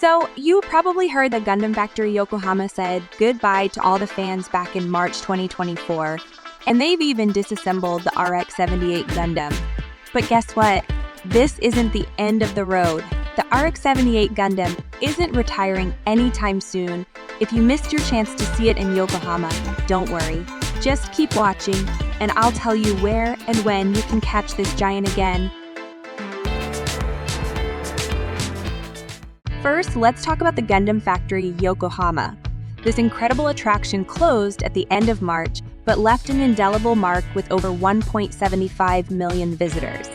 So, you probably heard that Gundam Factory Yokohama said goodbye to all the fans back in March 2024, and they've even disassembled the RX-78 Gundam. But guess what? This isn't the end of the road. The RX-78 Gundam isn't retiring anytime soon. If you missed your chance to see it in Yokohama, don't worry. Just keep watching, and I'll tell you where and when you can catch this giant again. First, let's talk about the Gundam Factory Yokohama. This incredible attraction closed at the end of March, but left an indelible mark with over 1.75 million visitors.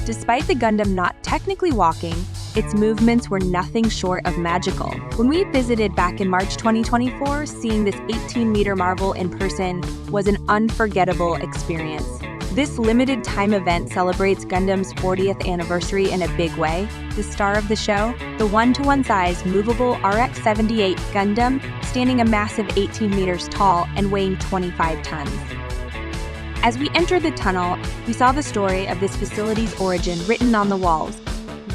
Despite the Gundam not technically walking, its movements were nothing short of magical. When we visited back in March 2024, seeing this 18-meter marvel in person was an unforgettable experience. This limited time event celebrates Gundam's 40th anniversary in a big way. The star of the show, the one-to-one size movable RX-78 Gundam, standing a massive 18 meters tall and weighing 25 tons. As we entered the tunnel, we saw the story of this facility's origin written on the walls.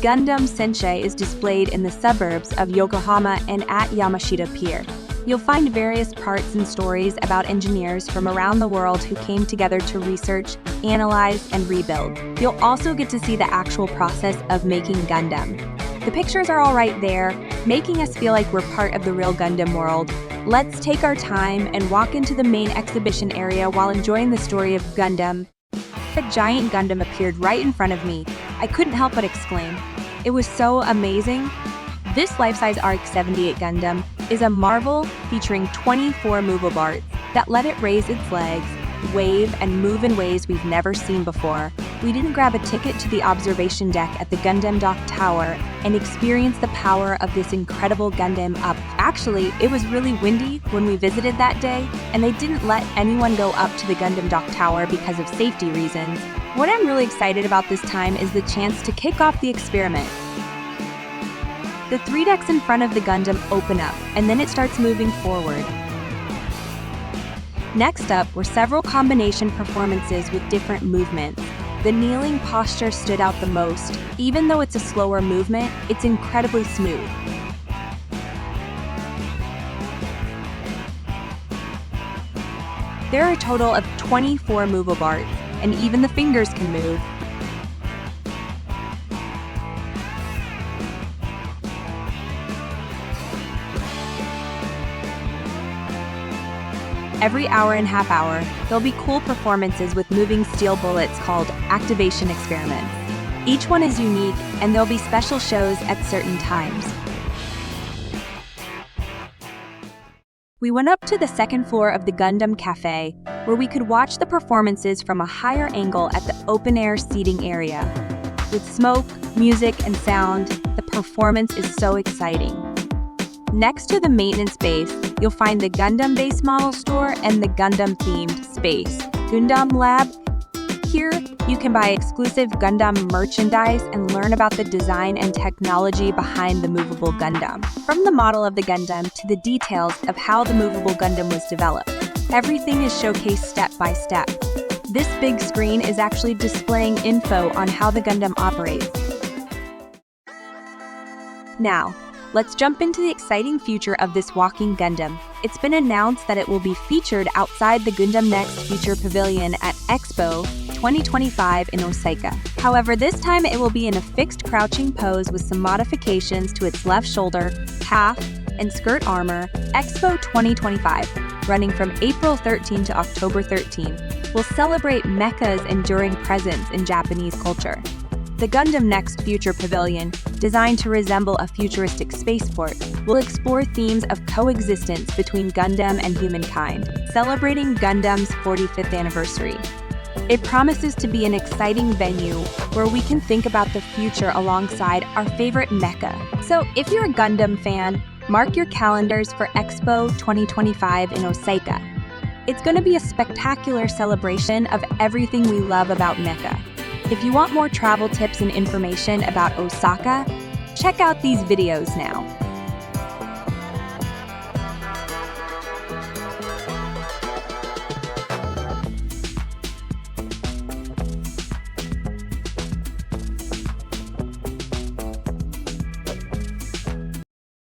Gundam Sensei is displayed in the suburbs of Yokohama and at Yamashita Pier. You'll find various parts and stories about engineers from around the world who came together to research, analyze, and rebuild. You'll also get to see the actual process of making Gundam. The pictures are all right there, making us feel like we're part of the real Gundam world. Let's take our time and walk into the main exhibition area while enjoying the story of Gundam. A giant Gundam appeared right in front of me. I couldn't help but exclaim. It was so amazing. This life-size RX-78 Gundam is a marvel featuring 24 movable parts that let it raise its legs, wave, and move in ways we've never seen before. We didn't grab a ticket to the observation deck at the Gundam Dock Tower and experience the power of this incredible Gundam up. Actually, it was really windy when we visited that day, and they didn't let anyone go up to the Gundam Dock Tower because of safety reasons. What I'm really excited about this time is the chance to kick off the experiment. The 3 decks in front of the Gundam open up, and then it starts moving forward. Next up were several combination performances with different movements. The kneeling posture stood out the most. Even though it's a slower movement, it's incredibly smooth. There are a total of 24 movable parts, and even the fingers can move. Every hour and half hour, there'll be cool performances with moving steel bullets called activation experiments. Each one is unique, and there'll be special shows at certain times. We went up to the second floor of the Gundam Cafe, where we could watch the performances from a higher angle at the open-air seating area. With smoke, music, and sound, the performance is so exciting. Next to the maintenance base, you'll find the Gundam base model store and the Gundam-themed space, Gundam Lab. Here, you can buy exclusive Gundam merchandise and learn about the design and technology behind the movable Gundam. From the model of the Gundam to the details of how the movable Gundam was developed, everything is showcased step by step. This big screen is actually displaying info on how the Gundam operates. Now, let's jump into the exciting future of this walking Gundam. It's been announced that it will be featured outside the Gundam Next Future Pavilion at Expo 2025 in Osaka. However, this time it will be in a fixed crouching pose with some modifications to its left shoulder, half, and skirt armor. Expo 2025, running from April 13 to October 13, will celebrate mecha's enduring presence in Japanese culture. The Gundam Next Future Pavilion, designed to resemble a futuristic spaceport, will explore themes of coexistence between Gundam and humankind, celebrating Gundam's 45th anniversary. It promises to be an exciting venue where we can think about the future alongside our favorite mecha. So if you're a Gundam fan, mark your calendars for Expo 2025 in Osaka. It's going to be a spectacular celebration of everything we love about mecha. If you want more travel tips and information about Osaka, check out these videos now.